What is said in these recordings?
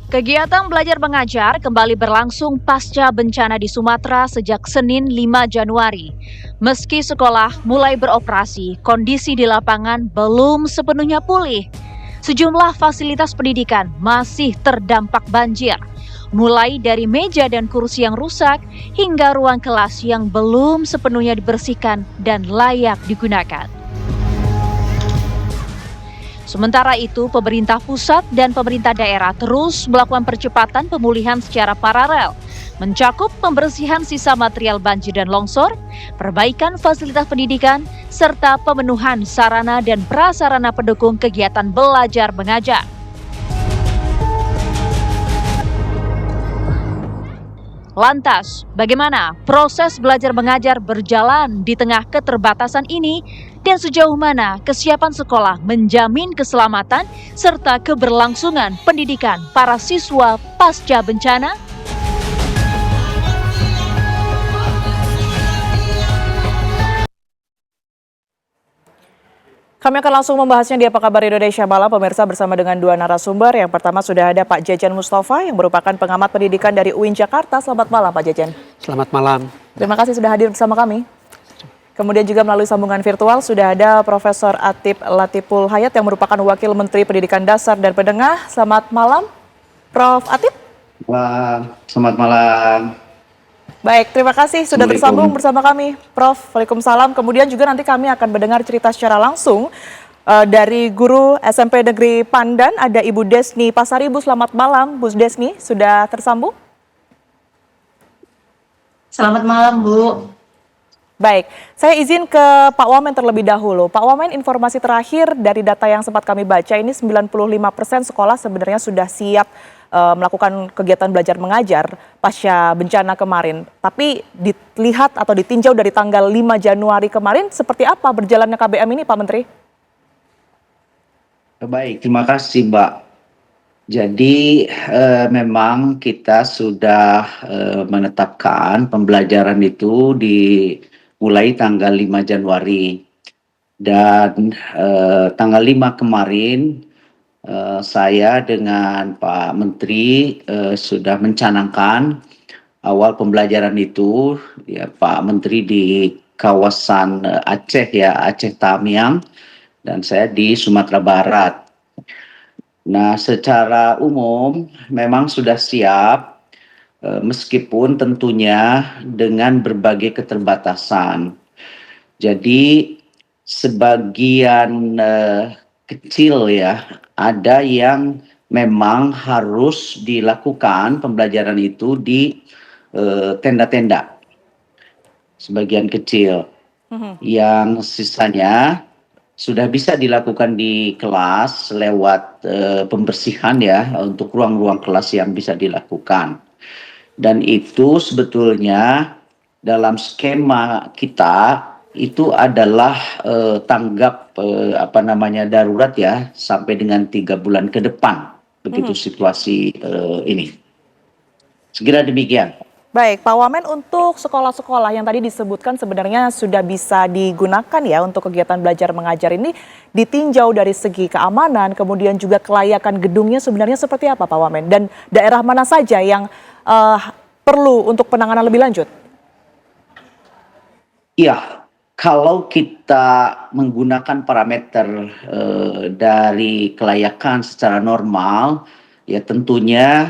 Kegiatan belajar mengajar kembali berlangsung pasca bencana di Sumatera sejak Senin 5 Januari. Meski sekolah mulai beroperasi, kondisi di lapangan belum sepenuhnya pulih. Sejumlah fasilitas pendidikan masih terdampak banjir, mulai dari meja dan kursi yang rusak hingga ruang kelas yang belum sepenuhnya dibersihkan dan layak digunakan. Sementara itu, pemerintah pusat dan pemerintah daerah terus melakukan percepatan pemulihan secara paralel, mencakup pembersihan sisa material banjir dan longsor, perbaikan fasilitas pendidikan, serta pemenuhan sarana dan prasarana pendukung kegiatan belajar mengajar. Lantas, bagaimana proses belajar mengajar berjalan di tengah keterbatasan ini dan sejauh mana kesiapan sekolah menjamin keselamatan serta keberlangsungan pendidikan para siswa pasca bencana? Kami akan langsung membahasnya di Apa Kabar Indonesia Malam, pemirsa, bersama dengan dua narasumber. Yang pertama sudah ada Pak Jejen Mustafa yang merupakan pengamat pendidikan dari UIN Jakarta. Selamat malam Pak Jejen. Selamat malam. Terima kasih sudah hadir bersama kami. Kemudian juga melalui sambungan virtual sudah ada Profesor Atip Latiful Hayat yang merupakan Wakil Menteri Pendidikan Dasar dan Menengah. Selamat malam, Prof. Atip. Selamat malam. Baik, terima kasih sudah tersambung bersama kami, Prof. Waalaikumsalam. Kemudian juga nanti kami akan mendengar cerita secara langsung dari guru SMP Negeri Pandan, ada Ibu Desni Pasaribu. Selamat malam, Bu Desni, sudah tersambung? Selamat malam, Bu. Baik, saya izin ke Pak Wamen terlebih dahulu. Pak Wamen, informasi terakhir dari data yang sempat kami baca ini 95% sekolah sebenarnya sudah siap melakukan kegiatan belajar mengajar pasca bencana kemarin. Tapi dilihat atau ditinjau dari tanggal 5 Januari kemarin, seperti apa berjalannya KBM ini, Pak Menteri? Baik, terima kasih, Mbak. Jadi memang kita sudah menetapkan pembelajaran itu dimulai tanggal 5 Januari. Dan tanggal 5 kemarin saya dengan Pak Menteri sudah mencanangkan awal pembelajaran itu, ya, Pak Menteri di kawasan Aceh, ya, Aceh Tamiang, dan saya di Sumatera Barat. Nah, secara umum memang sudah siap, meskipun tentunya dengan berbagai keterbatasan. Jadi sebagian kecil, ya, ada yang memang harus dilakukan pembelajaran itu di tenda-tenda, sebagian kecil. Yang sisanya sudah bisa dilakukan di kelas lewat pembersihan, ya, untuk ruang-ruang kelas yang bisa dilakukan. Dan itu sebetulnya dalam skema kita itu adalah tanggap darurat, ya, sampai dengan 3 bulan ke depan, begitu situasi ini. Sekira demikian. Baik, Pak Wamen, untuk sekolah-sekolah yang tadi disebutkan sebenarnya sudah bisa digunakan, ya, untuk kegiatan belajar mengajar ini, ditinjau dari segi keamanan, kemudian juga kelayakan gedungnya sebenarnya seperti apa, Pak Wamen? Dan daerah mana saja yang perlu untuk penanganan lebih lanjut? Iya, kalau kita menggunakan parameter dari kelayakan secara normal, ya tentunya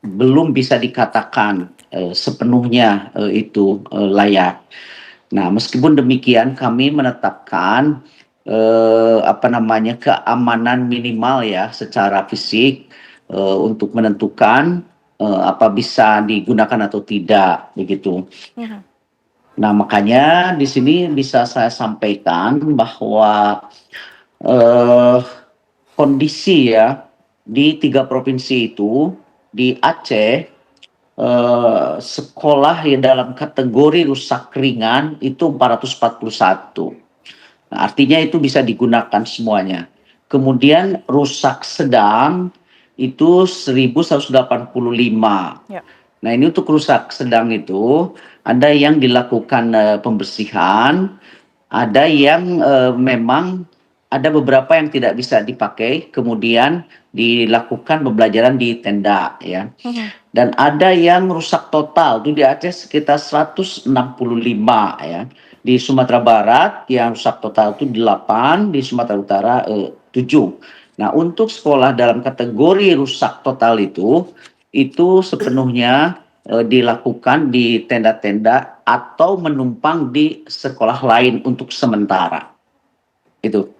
belum bisa dikatakan sepenuhnya itu layak. Nah, meskipun demikian kami menetapkan keamanan minimal, ya, secara fisik untuk menentukan apa bisa digunakan atau tidak, begitu. Nah, makanya di sini bisa saya sampaikan bahwa kondisi, ya, di 3 provinsi itu, di Aceh, sekolah yang dalam kategori rusak ringan itu 441. Nah, artinya itu bisa digunakan semuanya. Kemudian rusak sedang itu 1185. Ya. Nah, ini untuk rusak sedang itu ada yang dilakukan pembersihan, ada yang memang ada beberapa yang tidak bisa dipakai, kemudian dilakukan pembelajaran di tenda ya. Dan ada yang rusak total, itu di Aceh sekitar 165 ya. Di Sumatera Barat yang rusak total itu 8, di Sumatera Utara 7. Nah, untuk sekolah dalam kategori rusak total itu sepenuhnya dilakukan di tenda-tenda atau menumpang di sekolah lain untuk sementara. Itu.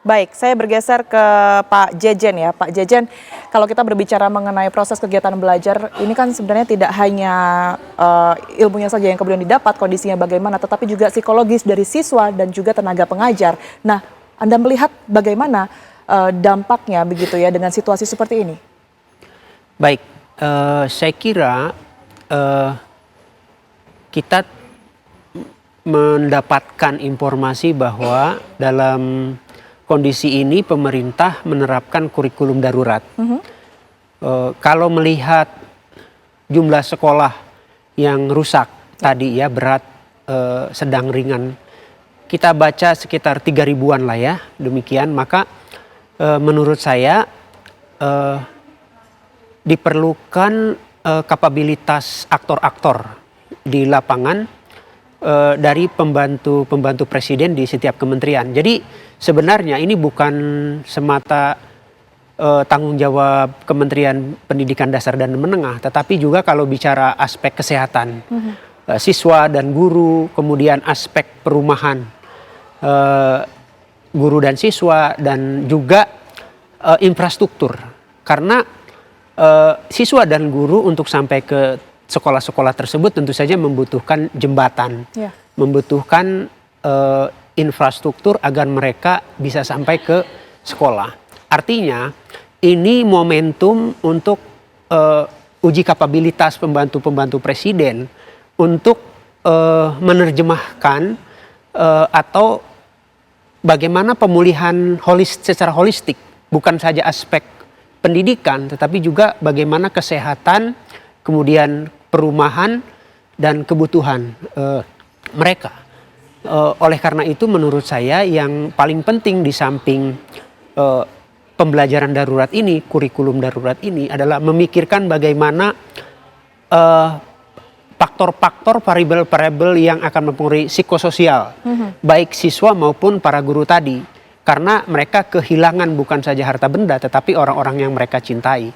Baik, saya bergeser ke Pak Jejen ya. Pak Jejen, kalau kita berbicara mengenai proses kegiatan belajar, ini kan sebenarnya tidak hanya ilmunya saja yang kemudian didapat, kondisinya bagaimana, tetapi juga psikologis dari siswa dan juga tenaga pengajar. Nah, Anda melihat bagaimana dampaknya begitu ya dengan situasi seperti ini? Baik, saya kira kita mendapatkan informasi bahwa dalam kondisi ini pemerintah menerapkan kurikulum darurat. Kalau melihat jumlah sekolah yang rusak tadi ya, berat, sedang, ringan, kita baca sekitar 3.000-an lah ya, demikian. Maka menurut saya diperlukan kapabilitas aktor-aktor di lapangan dari pembantu presiden di setiap kementerian. Jadi sebenarnya ini bukan semata tanggung jawab Kementerian Pendidikan Dasar dan Menengah, tetapi juga kalau bicara aspek kesehatan siswa dan guru, kemudian aspek perumahan guru dan siswa, dan juga infrastruktur. Karena siswa dan guru untuk sampai ke sekolah-sekolah tersebut tentu saja membutuhkan jembatan, membutuhkan infrastruktur agar mereka bisa sampai ke sekolah. Artinya ini momentum untuk uji kapabilitas pembantu-pembantu presiden untuk menerjemahkan atau bagaimana pemulihan secara holistik, bukan saja aspek pendidikan tetapi juga bagaimana kesehatan, kemudian perumahan dan kebutuhan mereka. Oleh karena itu menurut saya yang paling penting di samping pembelajaran darurat ini, kurikulum darurat ini adalah memikirkan bagaimana faktor-faktor, variabel-variabel yang akan mempengaruhi psikososial, baik siswa maupun para guru tadi. Karena mereka kehilangan bukan saja harta benda tetapi orang-orang yang mereka cintai.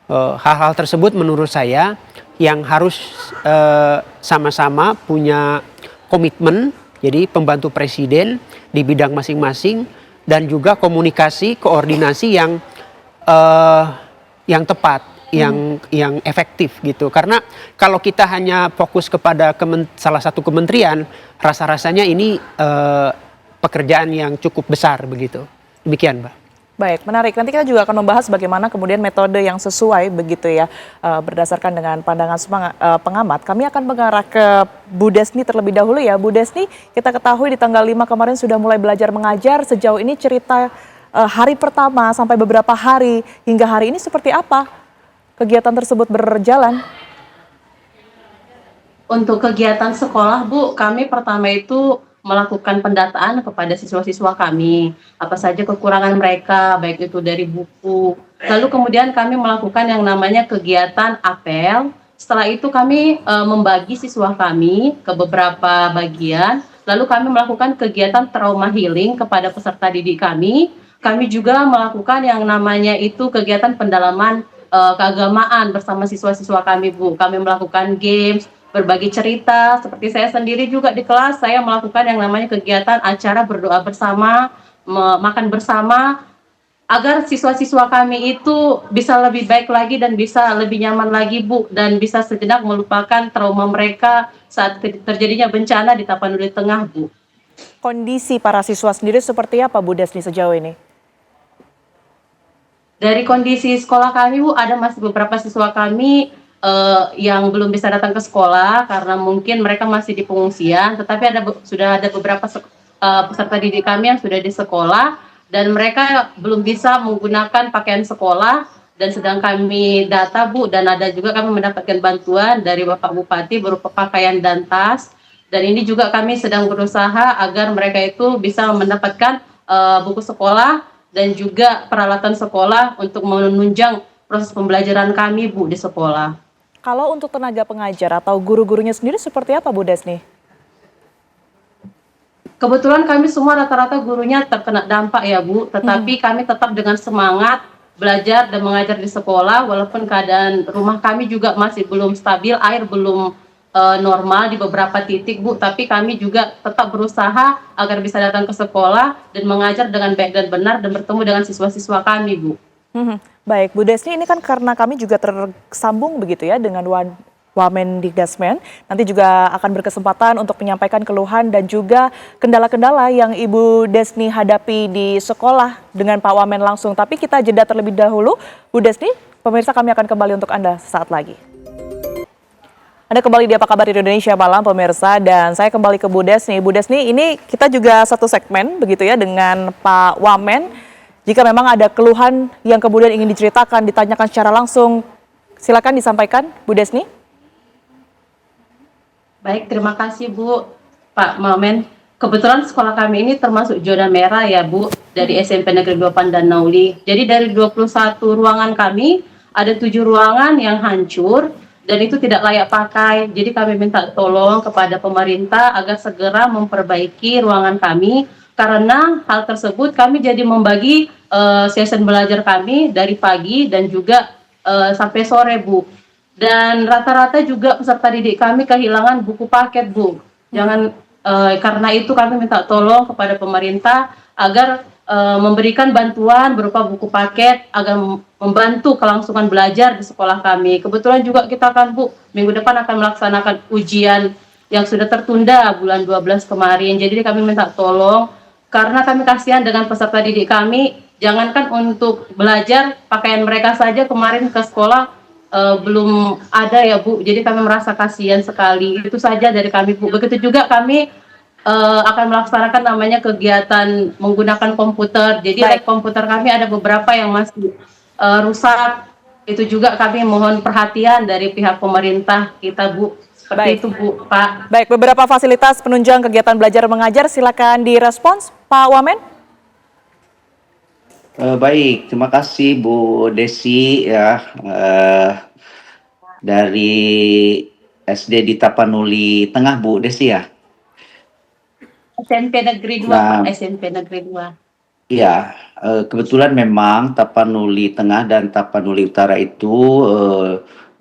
Hal-hal tersebut menurut saya yang harus sama-sama punya komitmen, jadi pembantu presiden di bidang masing-masing, dan juga komunikasi, koordinasi yang tepat, yang efektif gitu. Karena kalau kita hanya fokus kepada salah satu kementerian, rasa-rasanya ini pekerjaan yang cukup besar begitu. Demikian, Mbak. Baik, menarik. Nanti kita juga akan membahas bagaimana kemudian metode yang sesuai begitu ya, berdasarkan dengan pandangan pengamat. Kami akan mengarah ke Bu Desni terlebih dahulu ya. Bu Desni, kita ketahui di tanggal 5 kemarin sudah mulai belajar mengajar. Sejauh ini cerita hari pertama sampai beberapa hari hingga hari ini seperti apa kegiatan tersebut berjalan? Untuk kegiatan sekolah, Bu, kami pertama itu melakukan pendataan kepada siswa-siswa kami, apa saja kekurangan mereka, baik itu dari buku. Lalu kemudian kami melakukan yang namanya kegiatan apel. Setelah itu kami membagi siswa kami ke beberapa bagian. Lalu kami melakukan kegiatan trauma healing kepada peserta didik kami. Kami juga melakukan yang namanya itu kegiatan pendalaman keagamaan bersama siswa-siswa kami, Bu. Kami melakukan games, berbagi cerita. Seperti saya sendiri juga di kelas, saya melakukan yang namanya kegiatan acara berdoa bersama, makan bersama, agar siswa-siswa kami itu bisa lebih baik lagi dan bisa lebih nyaman lagi, Bu, dan bisa sejenak melupakan trauma mereka saat terjadinya bencana di Tapanuli Tengah, Bu. Kondisi para siswa sendiri seperti apa, Bu Desni, sejauh ini? Dari kondisi sekolah kami, Bu, ada masih beberapa siswa kami yang belum bisa datang ke sekolah karena mungkin mereka masih di pengungsian, tetapi sudah ada beberapa peserta didik kami yang sudah di sekolah dan mereka belum bisa menggunakan pakaian sekolah, dan sedang kami data, Bu, dan ada juga kami mendapatkan bantuan dari Bapak Bupati berupa pakaian dan tas, dan ini juga kami sedang berusaha agar mereka itu bisa mendapatkan buku sekolah dan juga peralatan sekolah untuk menunjang proses pembelajaran kami, Bu, di sekolah. Kalau untuk tenaga pengajar atau guru-gurunya sendiri seperti apa Bu Desni? Kebetulan kami semua rata-rata gurunya terkena dampak ya Bu, tetapi kami tetap dengan semangat belajar dan mengajar di sekolah walaupun keadaan rumah kami juga masih belum stabil, air belum normal di beberapa titik Bu, tapi kami juga tetap berusaha agar bisa datang ke sekolah dan mengajar dengan baik dan benar dan bertemu dengan siswa-siswa kami Bu. Baik, Bu Desni, ini kan karena kami juga tersambung begitu ya dengan Wamendikdasmen, nanti juga akan berkesempatan untuk menyampaikan keluhan dan juga kendala-kendala yang Ibu Desni hadapi di sekolah dengan Pak Wamen langsung. Tapi kita jeda terlebih dahulu, Bu Desni, pemirsa kami akan kembali untuk Anda saat lagi. Anda kembali di Apa Kabar Indonesia Malam pemirsa, dan saya kembali ke Bu Desni. Bu Desni, ini kita juga satu segmen begitu ya dengan Pak Wamen. Jika memang ada keluhan yang kemudian ingin diceritakan, ditanyakan secara langsung, silakan disampaikan Bu Desni. Baik, terima kasih Bu, Pak Wamen. Kebetulan sekolah kami ini termasuk zona merah ya Bu, dari SMP Negeri 2 Pandanauli. Jadi dari 21 ruangan kami, ada 7 ruangan yang hancur dan itu tidak layak pakai. Jadi kami minta tolong kepada pemerintah agar segera memperbaiki ruangan kami, karena hal tersebut kami jadi membagi session belajar kami dari pagi dan juga sampai sore Bu. Dan rata-rata juga peserta didik kami kehilangan buku paket Bu. Karena itu kami minta tolong kepada pemerintah agar memberikan bantuan berupa buku paket agar membantu kelangsungan belajar di sekolah kami. Kebetulan juga kita akan Bu, minggu depan akan melaksanakan ujian yang sudah tertunda bulan 12 kemarin. Jadi kami minta tolong karena kami kasihan dengan peserta didik kami, jangankan untuk belajar, pakaian mereka saja kemarin ke sekolah belum ada ya Bu, jadi kami merasa kasihan sekali. Itu saja dari kami Bu. Begitu juga kami akan melaksanakan namanya kegiatan menggunakan komputer. Jadi lab komputer kami ada beberapa yang masih rusak. Itu juga kami mohon perhatian dari pihak pemerintah kita Bu. Seperti itu Bu, Pak. Baik, beberapa fasilitas penunjang kegiatan belajar mengajar, silakan direspons Pak Wamen. Baik, terima kasih Bu Desi ya, dari SD di Tapanuli Tengah Bu Desi ya. SMP Negeri 2 Nah, Pak, SMP Negeri 2. Iya, kebetulan memang Tapanuli Tengah dan Tapanuli Utara itu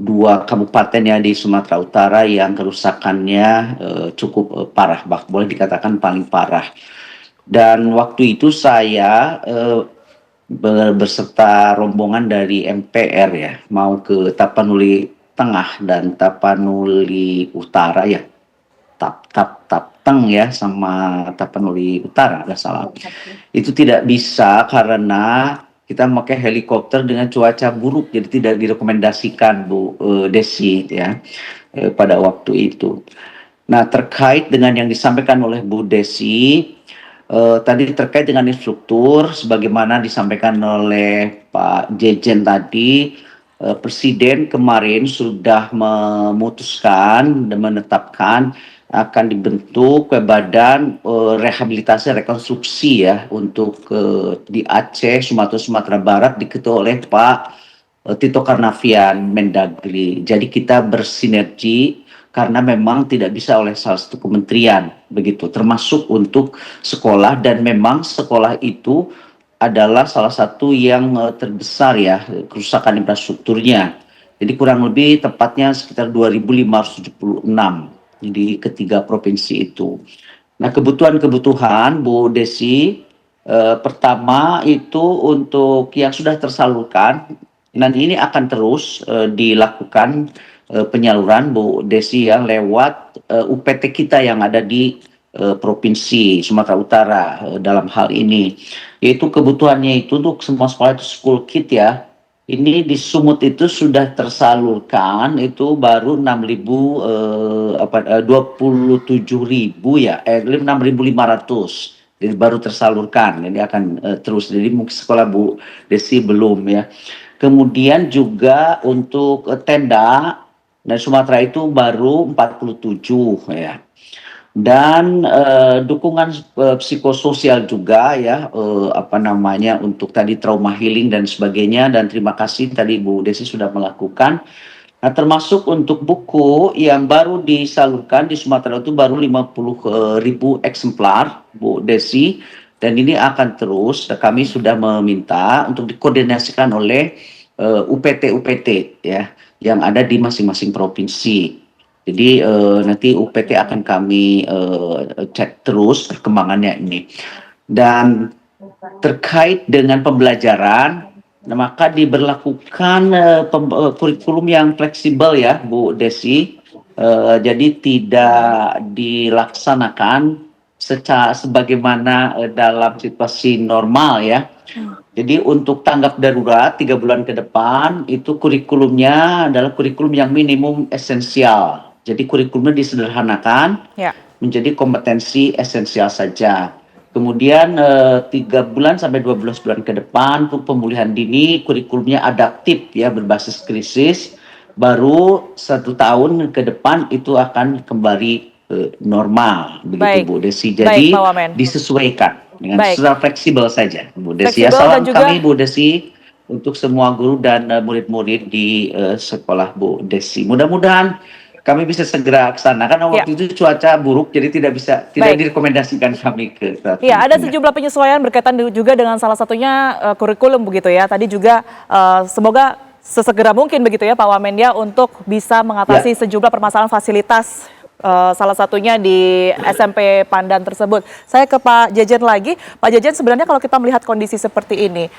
dua kabupaten ya di Sumatera Utara yang kerusakannya cukup parah, boleh dikatakan paling parah. Dan waktu itu saya berserta rombongan dari MPR ya, mau ke Tapanuli Tengah dan Tapanuli Utara ya, Tapteng ya, sama Tapanuli Utara nggak salah. Itu tidak bisa karena kita memakai helikopter dengan cuaca buruk, jadi tidak direkomendasikan Bu Desi ya pada waktu itu. Nah, terkait dengan yang disampaikan oleh Bu Desi tadi terkait dengan instruktur, sebagaimana disampaikan oleh Pak Jejen tadi, Presiden kemarin sudah memutuskan dan menetapkan akan dibentuk badan rehabilitasi rekonstruksi ya untuk di Aceh, Sumatera Barat diketuai oleh Pak Tito Karnavian Mendagri. Jadi kita bersinergi karena memang tidak bisa oleh salah satu kementerian begitu, termasuk untuk sekolah, dan memang sekolah itu adalah salah satu yang terbesar ya kerusakan infrastrukturnya. Jadi kurang lebih tepatnya sekitar 2.576 di ketiga provinsi itu. Nah, kebutuhan Bu Desi, pertama itu untuk yang sudah tersalurkan, dan ini akan terus dilakukan penyaluran Bu Desi yang lewat UPT kita yang ada di Provinsi Sumatera Utara dalam hal ini, yaitu kebutuhannya itu untuk semua sekolah itu school kit ya. Ini di Sumut itu sudah tersalurkan itu baru 27.000 ya, 6.500. Jadi baru tersalurkan, ini akan terus. Jadi mungkin sekolah Bu Desi belum ya. Kemudian juga untuk tenda dan Sumatera itu baru 47 ya. dan dukungan psikososial juga ya, untuk tadi trauma healing dan sebagainya, dan terima kasih tadi Bu Desi sudah melakukan. Nah, termasuk untuk buku yang baru disalurkan di Sumatera itu baru 50.000 eksemplar, Bu Desi. Dan ini akan terus, kami sudah meminta untuk dikoordinasikan oleh UPT-UPT ya, yang ada di masing-masing provinsi. Jadi nanti UPT akan kami cek terus perkembangannya ini. Dan terkait dengan pembelajaran, nah, maka diberlakukan kurikulum yang fleksibel ya Bu Desi. Jadi tidak dilaksanakan sebagaimana dalam situasi normal ya. Jadi untuk tanggap darurat 3 bulan ke depan itu kurikulumnya adalah kurikulum yang minimum esensial. Jadi kurikulumnya disederhanakan menjadi kompetensi esensial saja. Kemudian 3 bulan sampai 12 bulan ke depan untuk pemulihan dini kurikulumnya adaptif ya, berbasis krisis. Baru 1 tahun ke depan itu akan kembali normal begitu Bu Desi. Jadi disesuaikan dengan secara fleksibel saja Bu Desi. Ya, salam kami Bu Desi untuk semua guru dan murid-murid di sekolah Bu Desi. Mudah-mudahan kami bisa segera ke sana karena waktu itu cuaca buruk, jadi tidak direkomendasikan kami ke. Iya, ada sejumlah penyesuaian berkaitan juga dengan salah satunya kurikulum begitu ya. Tadi juga semoga sesegera mungkin begitu ya Pak Wamen ya, untuk bisa mengatasi sejumlah permasalahan fasilitas salah satunya di SMP Pandan tersebut. Saya ke Pak Jejen lagi. Pak Jejen, sebenarnya kalau kita melihat kondisi seperti ini,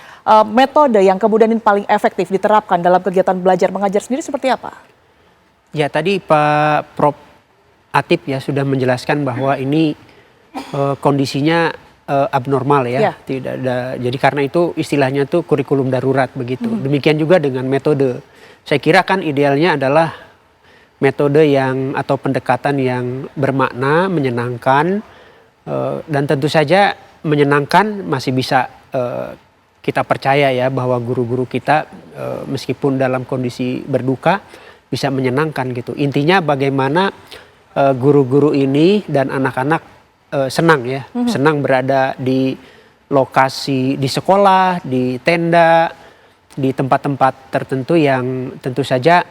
metode yang kemudian paling efektif diterapkan dalam kegiatan belajar mengajar sendiri seperti apa? Ya, tadi Pak Prof. Atip ya sudah menjelaskan bahwa ini kondisinya abnormal ya. Tidak ada, jadi karena itu istilahnya tuh kurikulum darurat begitu. Demikian juga dengan metode. Saya kira kan idealnya adalah metode yang atau pendekatan yang bermakna, menyenangkan, dan tentu saja menyenangkan masih bisa kita percaya ya bahwa guru-guru kita meskipun dalam kondisi berduka bisa menyenangkan gitu. Intinya bagaimana guru-guru ini dan anak-anak senang ya, senang berada di lokasi, di sekolah, di tenda, di tempat-tempat tertentu yang tentu saja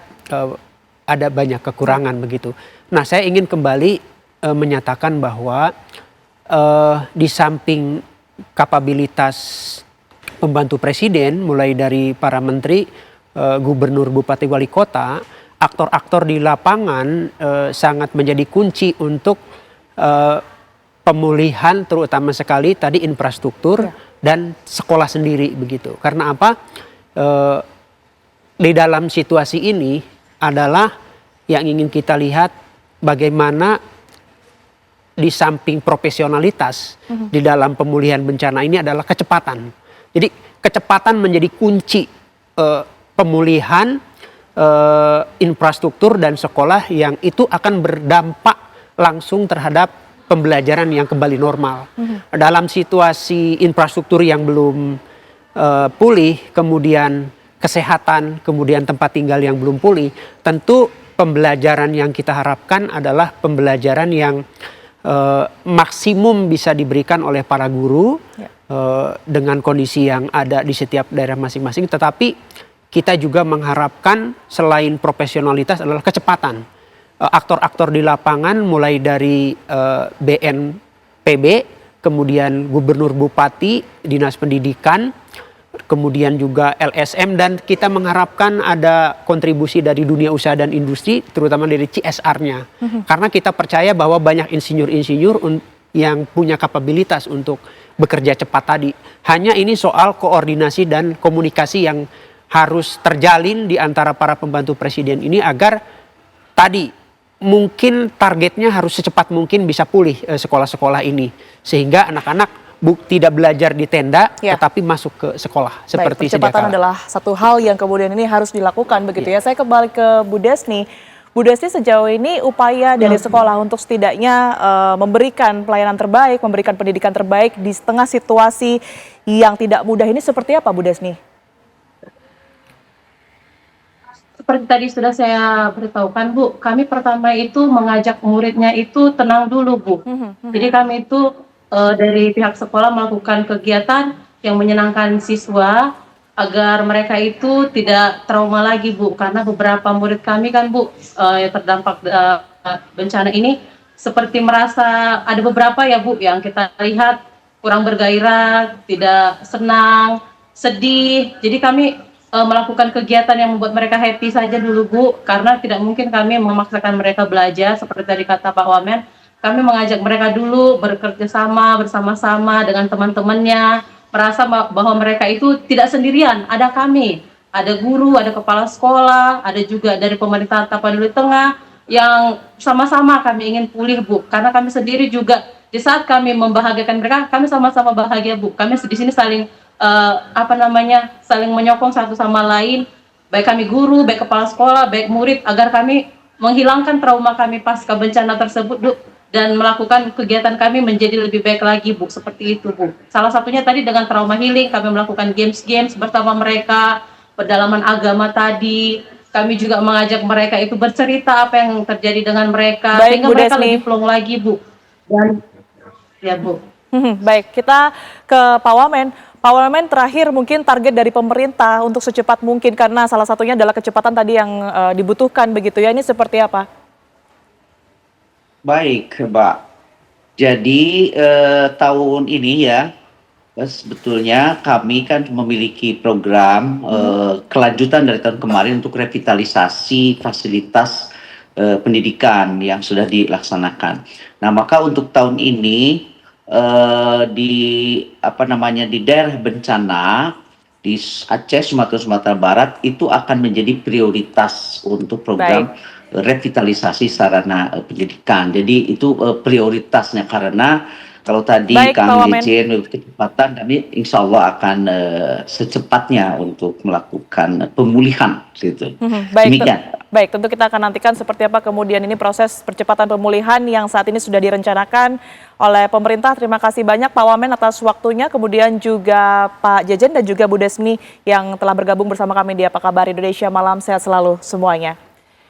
ada banyak kekurangan begitu. Nah, saya ingin kembali menyatakan bahwa di samping kapabilitas pembantu presiden, mulai dari para menteri, gubernur, bupati, wali kota, aktor-aktor di lapangan sangat menjadi kunci untuk pemulihan, terutama sekali tadi infrastruktur dan sekolah sendiri begitu. Karena apa? Di dalam situasi ini adalah yang ingin kita lihat bagaimana di samping profesionalitas di dalam pemulihan bencana ini adalah kecepatan. Jadi kecepatan menjadi kunci pemulihan infrastruktur dan sekolah yang itu akan berdampak langsung terhadap pembelajaran yang kembali normal. Dalam situasi infrastruktur yang belum pulih, kemudian kesehatan, kemudian tempat tinggal yang belum pulih, tentu pembelajaran yang kita harapkan adalah pembelajaran yang maksimum bisa diberikan oleh para guru dengan kondisi yang ada di setiap daerah masing-masing. Tetapi kita juga mengharapkan selain profesionalitas adalah kecepatan. Aktor-aktor di lapangan mulai dari BNPB, kemudian gubernur, bupati, dinas pendidikan, kemudian juga LSM, dan kita mengharapkan ada kontribusi dari dunia usaha dan industri, terutama dari CSR-nya. Karena kita percaya bahwa banyak insinyur-insinyur yang punya kapabilitas untuk bekerja cepat tadi. Hanya ini soal koordinasi dan komunikasi yang harus terjalin di antara para pembantu presiden ini agar tadi mungkin targetnya harus secepat mungkin bisa pulih sekolah-sekolah ini. Sehingga anak-anak tidak belajar di tenda tetapi masuk ke sekolah seperti sedia kala. Percepatan adalah satu hal yang kemudian ini harus dilakukan begitu ya. Saya kembali ke Bu Desni. Bu Desni, sejauh ini upaya dari sekolah untuk setidaknya memberikan pelayanan terbaik, memberikan pendidikan terbaik di tengah situasi yang tidak mudah ini seperti apa Bu Desni? seperti tadi sudah saya beritahukan Bu, kami pertama itu mengajak muridnya itu tenang dulu Bu. Jadi kami itu dari pihak sekolah melakukan kegiatan yang menyenangkan siswa agar mereka itu tidak trauma lagi Bu, karena beberapa murid kami kan Bu yang terdampak bencana ini seperti merasa ada beberapa ya Bu yang kita lihat kurang bergairah, tidak senang, sedih. Jadi kami melakukan kegiatan yang membuat mereka happy saja dulu Bu, karena tidak mungkin kami memaksakan mereka belajar seperti tadi kata Pak Wamen. Kami mengajak mereka dulu bekerja sama bersama-sama dengan teman-temannya, merasa bahwa mereka itu tidak sendirian, ada kami, ada guru, ada kepala sekolah, ada juga dari pemerintah Tapanuli Tengah yang sama-sama kami ingin pulih Bu, karena kami sendiri juga di saat kami membahagiakan mereka, kami sama-sama bahagia Bu. Kami di sini saling saling menyokong satu sama lain, baik kami guru, baik kepala sekolah, baik murid, agar kami menghilangkan trauma kami pasca bencana tersebut Bu, dan melakukan kegiatan kami menjadi lebih baik lagi Bu, seperti itu Bu. Salah satunya tadi dengan trauma healing, kami melakukan games-games bersama mereka, pendalaman agama tadi, kami juga mengajak mereka itu bercerita apa yang terjadi dengan mereka, Baik, sehingga Bu mereka Desmi. lebih plong lagi Bu. Dan ya Bu. Baik, kita ke Pak Wamen. Pak Wamen, terakhir mungkin target dari pemerintah untuk secepat mungkin, karena salah satunya adalah kecepatan tadi yang dibutuhkan begitu ya, ini seperti apa? Baik, Mbak. Jadi tahun ini ya, sebetulnya kami kan memiliki program kelanjutan dari tahun kemarin untuk revitalisasi fasilitas pendidikan yang sudah dilaksanakan. Nah, maka untuk tahun ini di daerah bencana di Aceh, Sumatera Barat itu akan menjadi prioritas untuk program revitalisasi sarana pendidikan. Jadi itu prioritasnya, karena kalau tadi Baik, Pak kami Wamen. izin kecepatan, kami insya Allah akan secepatnya untuk melakukan pemulihan gitu. Baik, Demikian. baik, tentu kita akan nantikan seperti apa kemudian ini proses percepatan pemulihan yang saat ini sudah direncanakan oleh pemerintah. Terima kasih banyak Pak Wamen atas waktunya, kemudian juga Pak Jejen dan juga Bu Desmi yang telah bergabung bersama kami di Apa Kabar Indonesia Malam. Sehat selalu semuanya.